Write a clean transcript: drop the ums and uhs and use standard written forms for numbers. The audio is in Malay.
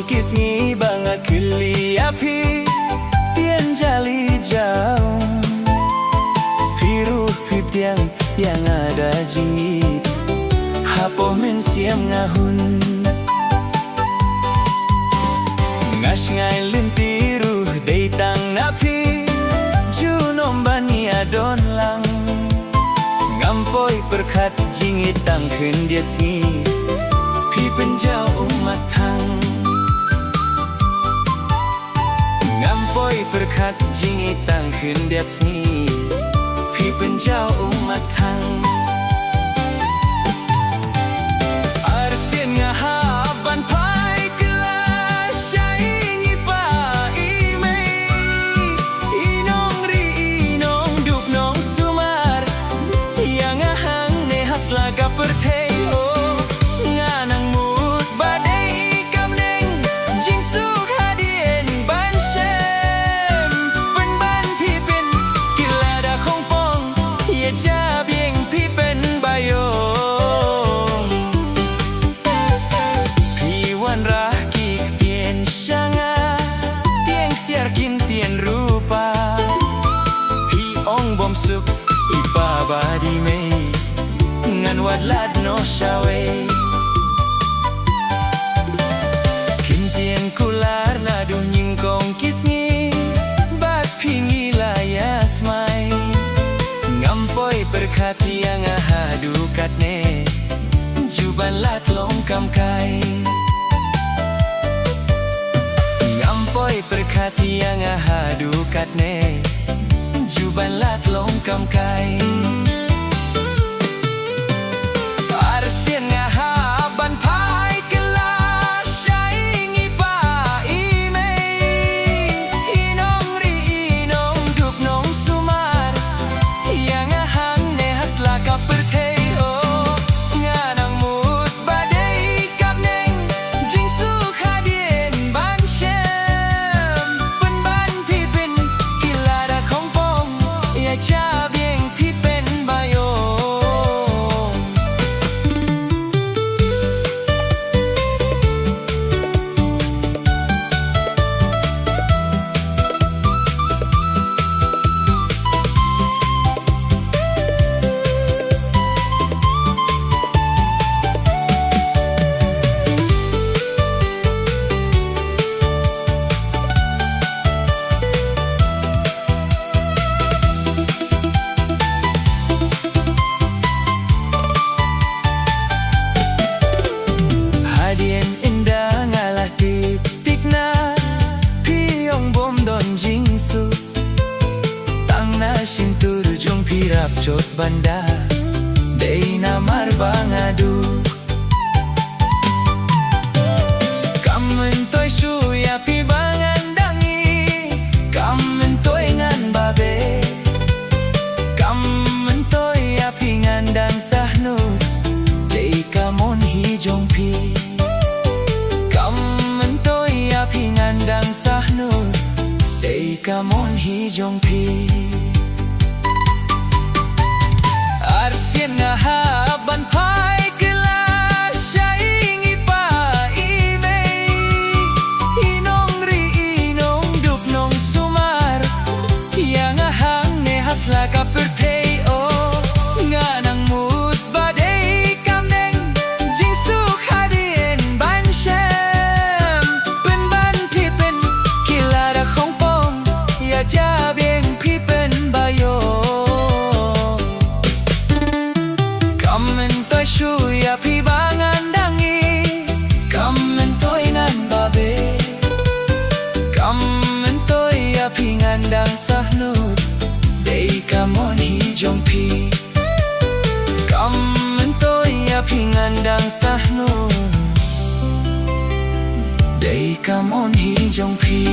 Kisngi banget keli api tian jali jauh piruh pip yang ada jingit hapo men siam ngahun ngas ngai lentiruh deitang napi junom bani adon lang ngampoi perkat jingit tangkeun dia singi pi penjau umat tang ngampoi perkat jingit tangkeun dia singi pi penjau umat tang arsen ngahaban pai kelas syai pa imei inong ri inong dup nong sumar yang ahang ne haslaga perteo nganang mut badai kamneng jing suk hadien ban shem pen ban pipin kilada kongpong ye ja bieng pipen bayong piwan rah kik tien shanga tieng siar kin tien rupa pi ong bom suk ipa badi mei ngan wadlad no shawe kintien kular naduh nyingkong kisngi bat pingi layas mai ngampoi perkati yang ahadu katne juban lat longkam kai ngampoi perkati yang ahadu katne juban lat longkam kai arsen ngahaban pai kelas syai pa imei inong ri inong dup nong sumar yang ahang ne haslaka perteo nganang mut badai kamneng jing suk hadien ban shem pen ban pipin kilada kongpong ya ja bieng pipen bayong hadien indah ngalah tik-tikna piong bom don jingsu tang na shintur jong pirap jot banda dei namar bangadu kamentoy suya pi bangandangi kamentoy ngan babe kamentoy api ngandang sahnut dei kamon hijong pi kamentoy api ngandang sahnut dei kamon hijong pi arsen ngahaban pai kelas syai pa imei inong ri inong dup nong sumar yang ahang ne haslaka perteo nganang mut badai kamneng jing suk hadien ban shem pen ban pipen kilada kongpong ya ja bieng pipen bayong kamentoy suya pi bangandangi kamentoy ngan babe kamentoy api ngandang sahnut dei kamon hijong pi kamentoy api ngandang sahnut Đây cả món hình trong phi